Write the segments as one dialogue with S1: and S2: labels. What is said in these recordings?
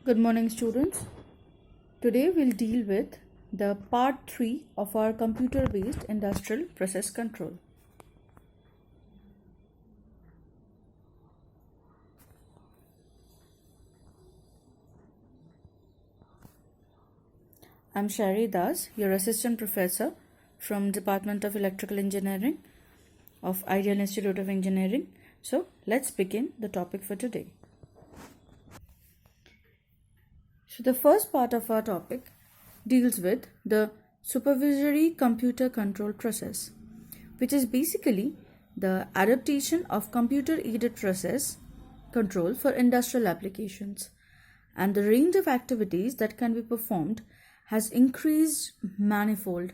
S1: Good morning, students. Today we'll deal with the part 3 of our computer-based industrial process control. I'm Shari Das, your assistant professor from Department of Electrical Engineering of Ideal Institute of Engineering. So let's begin the topic for today. So the first part of our topic deals with the supervisory computer control process, which is basically the adaptation of computer-aided process control for industrial applications, and the range of activities that can be performed has increased manifold.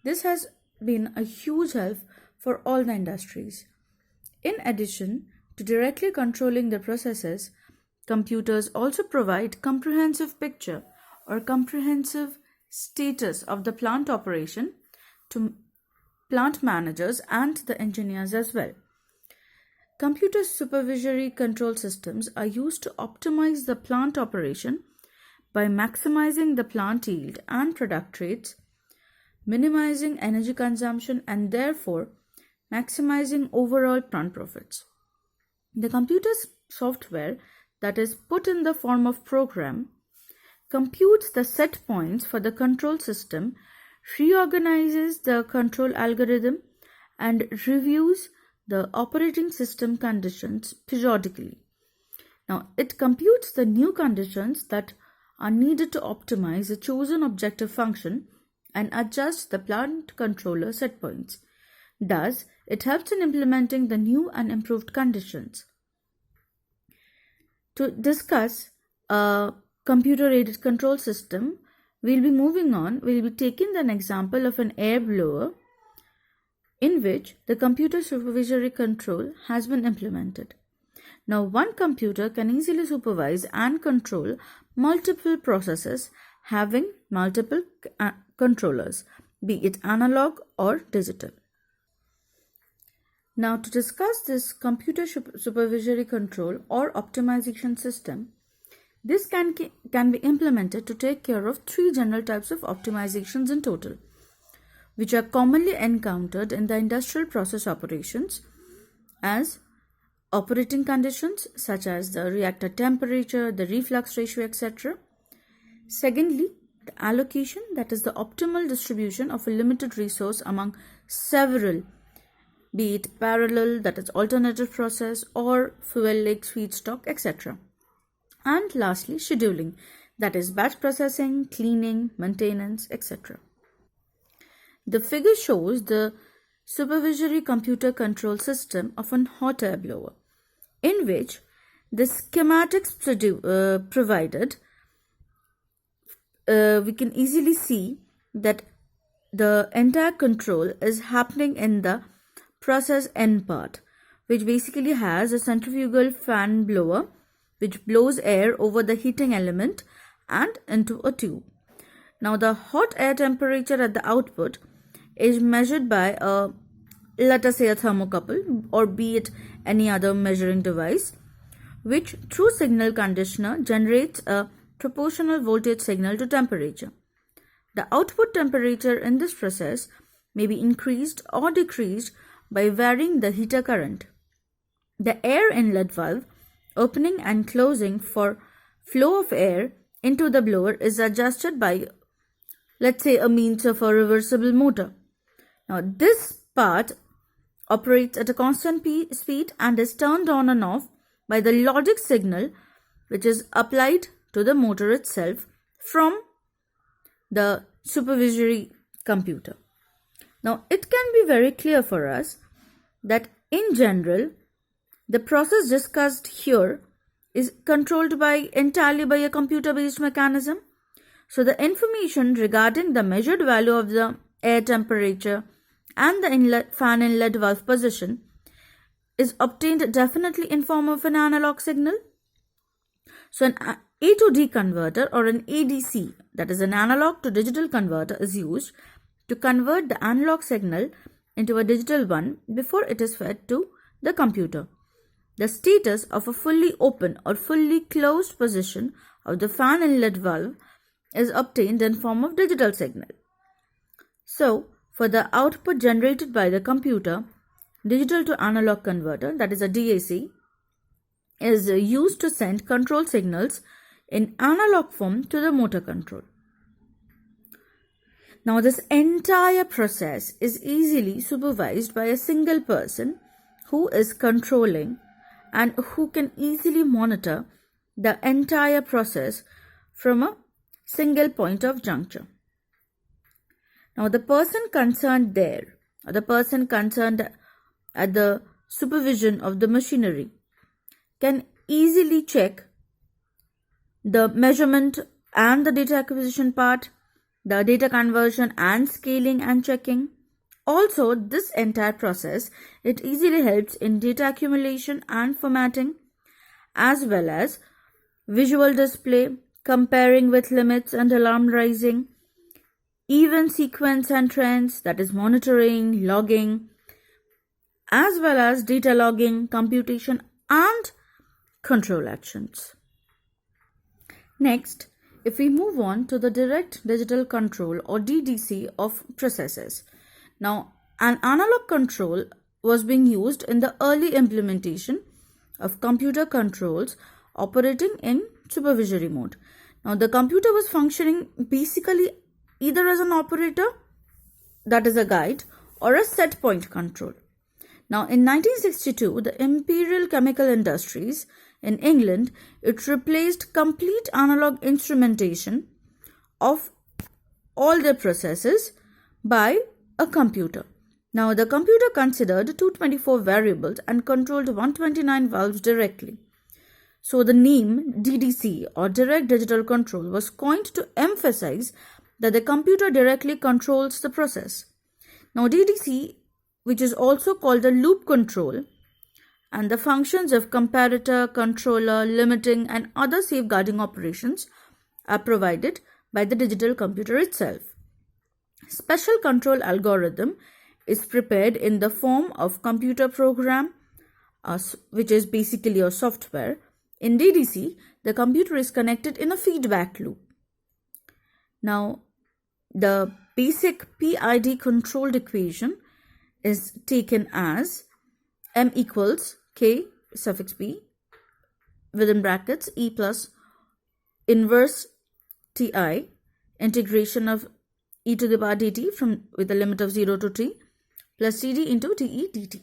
S1: This has been a huge help for all the industries. In addition to directly controlling the processes, computers also provide comprehensive picture or comprehensive status of the plant operation to plant managers and the engineers as well. Computer supervisory control systems are used to optimize the plant operation by maximizing the plant yield and product rates, minimizing energy consumption, and therefore maximizing overall plant profits. The computer software that is put in the form of program computes the set points for the control system, reorganizes the control algorithm, and reviews the operating system conditions periodically. Now, it computes the new conditions that are needed to optimize the chosen objective function and adjust the plant controller set points. Thus, it helps in implementing the new and improved conditions. To discuss a computer-aided control system, we'll be taking an example of an air blower in which the computer supervisory control has been implemented. Now, one computer can easily supervise and control multiple processes having multiple controllers, be it analog or digital. Now, to discuss this computer supervisory control or optimization system, this can be implemented to take care of three general types of optimizations in total, which are commonly encountered in the industrial process operations as operating conditions such as the reactor temperature, the reflux ratio, etc. Secondly, the allocation, that is the optimal distribution of a limited resource among several, be it parallel, that is alternative process, or fuel leaks, feedstock, etc. And lastly, scheduling, that is batch processing, cleaning, maintenance, etc. The figure shows the supervisory computer control system of an hot air blower, in which the schematics provided, we can easily see that the entire control is happening in the process end part, which basically has a centrifugal fan blower which blows air over the heating element and into a tube. Now, the hot air temperature at the output is measured by let us say a thermocouple, or be it any other measuring device, which through signal conditioner generates a proportional voltage signal to temperature. The output temperature in this process may be increased or decreased by varying the heater current. The air inlet valve opening and closing for flow of air into the blower is adjusted by, let's say, a means of a reversible motor. Now, this part operates at a constant speed and is turned on and off by the logic signal which is applied to the motor itself from the supervisory computer. Now, it can be very clear for us that in general, the process discussed here is controlled entirely by a computer-based mechanism. So, the information regarding the measured value of the air temperature and the fan inlet valve position is obtained definitely in form of an analog signal. So, an A to D converter or an ADC, that is an analog to digital converter, is used to convert the analog signal into a digital one before it is fed to the computer. the status of a fully open or fully closed position of the fan inlet valve is obtained in form of digital signal. So, for the output generated by the computer, digital to analog converter, that is a DAC, is used to send control signals in analog form to the motor control. Now, this entire process is easily supervised by a single person who is controlling and who can easily monitor the entire process from a single point of juncture. Now, the person concerned there, or the person concerned at the supervision of the machinery, can easily check the measurement and the data acquisition part, the data conversion and scaling and checking. Also, this entire process, it easily helps in data accumulation and formatting, as well as visual display, comparing with limits and alarm rising, event sequence and trends, that is monitoring, logging, as well as data logging, computation and control actions. Next, if we move on to the direct digital control or DDC of processes. Now, an analog control was being used in the early implementation of computer controls operating in supervisory mode. Now, the computer was functioning basically either as an operator, that is a guide, or a set point control. Now, in 1962, the Imperial Chemical Industries in England, it replaced complete analog instrumentation of all their processes by a computer. Now, the computer considered 224 variables and controlled 129 valves directly. So, the name DDC or Direct Digital Control was coined to emphasize that the computer directly controls the process. Now, DDC, which is also called a loop control, and the functions of comparator, controller, limiting, and other safeguarding operations are provided by the digital computer itself. Special control algorithm is prepared in the form of computer program, which is basically a software. In DDC, the computer is connected in a feedback loop. Now, the basic PID controlled equation is taken as M equals K suffix P within brackets E plus inverse Ti integration of e to the power dt from with a limit of 0 to t plus Td into Te dt.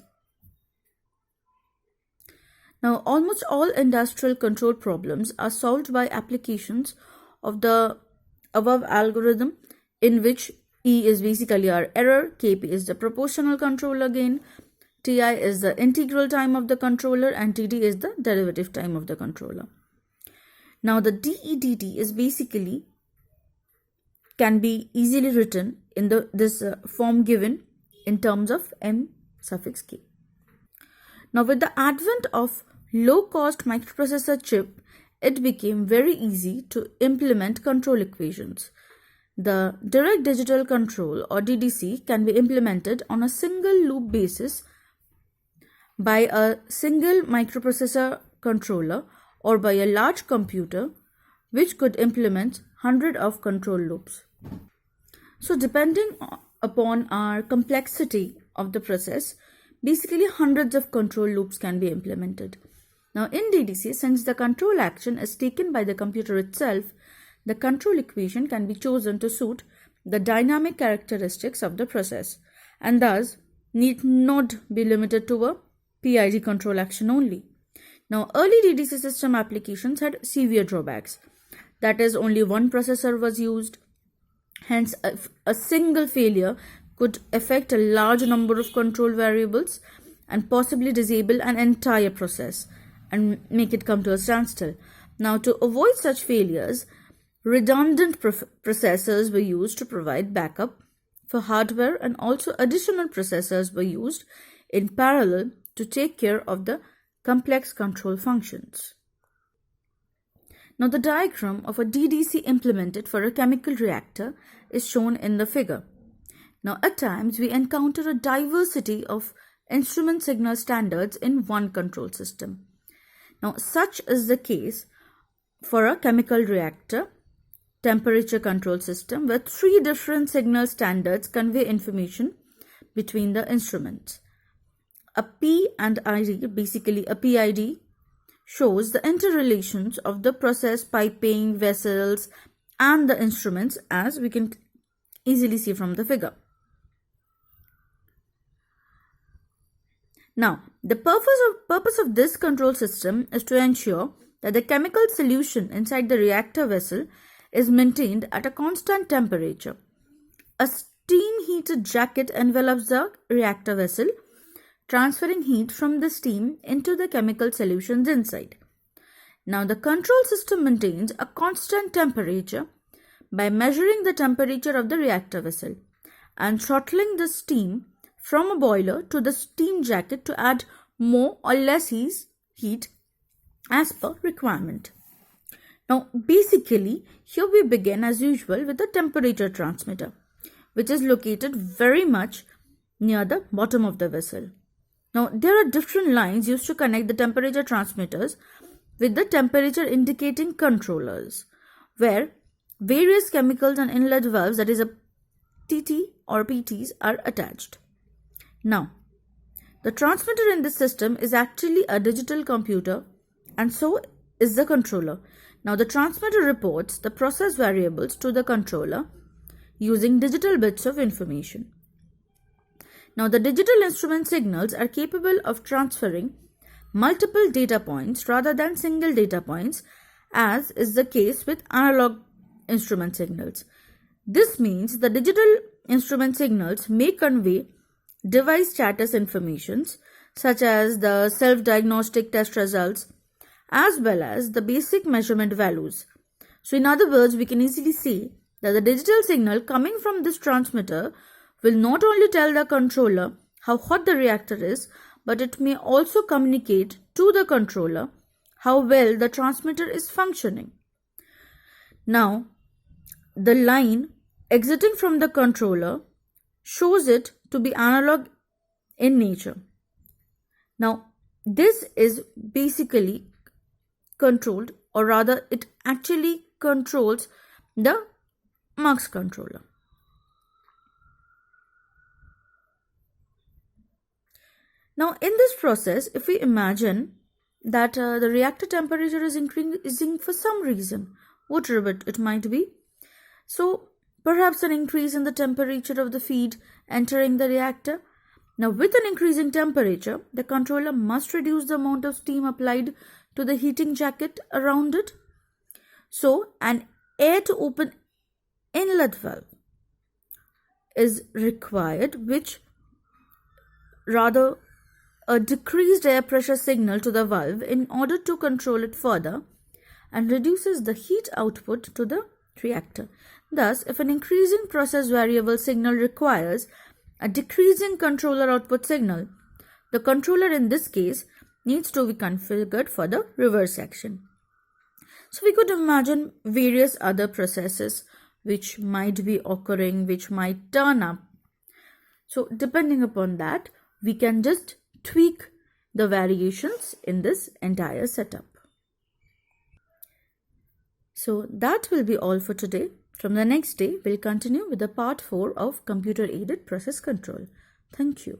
S1: Now, almost all industrial control problems are solved by applications of the above algorithm, in which E is basically our error, Kp is the proportional controller gain, Ti is the integral time of the controller, and Td is the derivative time of the controller. Now, the DEDT is basically can be easily written in this form given in terms of M suffix K. Now, with the advent of low-cost microprocessor chip, it became very easy to implement control equations. The direct digital control or DDC can be implemented on a single loop basis by a single microprocessor controller or by a large computer, which could implement hundreds of control loops. So, depending upon our complexity of the process, basically hundreds of control loops can be implemented. Now, in DDC, since the control action is taken by the computer itself, the control equation can be chosen to suit the dynamic characteristics of the process and thus need not be limited to a PID control action only. Now, early DDC system applications had severe drawbacks. That is, only one processor was used. Hence, a single failure could affect a large number of control variables and possibly disable an entire process and make it come to a standstill. Now, to avoid such failures, redundant processors were used to provide backup for hardware, and also additional processors were used in parallel to take care of the complex control functions. Now, the diagram of a DDC implemented for a chemical reactor is shown in the figure. Now, at times we encounter a diversity of instrument signal standards in one control system. Now, such is the case for a chemical reactor temperature control system where three different signal standards convey information between the instruments. A P and ID, basically a PID, shows the interrelations of the process, piping, vessels, and the instruments, as we can easily see from the figure. Now, the purpose of this control system is to ensure that the chemical solution inside the reactor vessel is maintained at a constant temperature. A steam heated jacket envelops the reactor vessel, transferring heat from the steam into the chemical solutions inside. Now, the control system maintains a constant temperature by measuring the temperature of the reactor vessel and throttling the steam from a boiler to the steam jacket to add more or less heat as per requirement. Now, basically, here we begin as usual with the temperature transmitter, which is located very much near the bottom of the vessel. Now, there are different lines used to connect the temperature transmitters with the temperature indicating controllers, where various chemicals and inlet valves, that is a TT or PTs, are attached. Now, the transmitter in this system is actually a digital computer, and so is the controller. Now, the transmitter reports the process variables to the controller using digital bits of information. Now, the digital instrument signals are capable of transferring multiple data points rather than single data points, as is the case with analog instrument signals. This means the digital instrument signals may convey device status informations such as the self-diagnostic test results as well as the basic measurement values. So in other words, we can easily say that the digital signal coming from this transmitter will not only tell the controller how hot the reactor is, but it may also communicate to the controller how well the transmitter is functioning. Now, the line exiting from the controller shows it to be analog in nature. Now, this is basically controlled, or rather it actually controls the mux controller. Now, in this process, if we imagine that the reactor temperature is increasing for some reason, whatever it might be, so perhaps an increase in the temperature of the feed entering the reactor. Now, with an increasing temperature, the controller must reduce the amount of steam applied to the heating jacket around it. So, an air to open inlet valve is required, which rather a decreased air pressure signal to the valve in order to control it further and reduces the heat output to the reactor. Thus, if an increasing process variable signal requires a decreasing controller output signal, the controller in this case needs to be configured for the reverse action. So we could imagine various other processes which might be occurring, which might turn up. So depending upon that, we can just tweak the variations in this entire setup. So that will be all for today. From the next day, we'll continue with the part 4 of computer-aided process control. Thank you.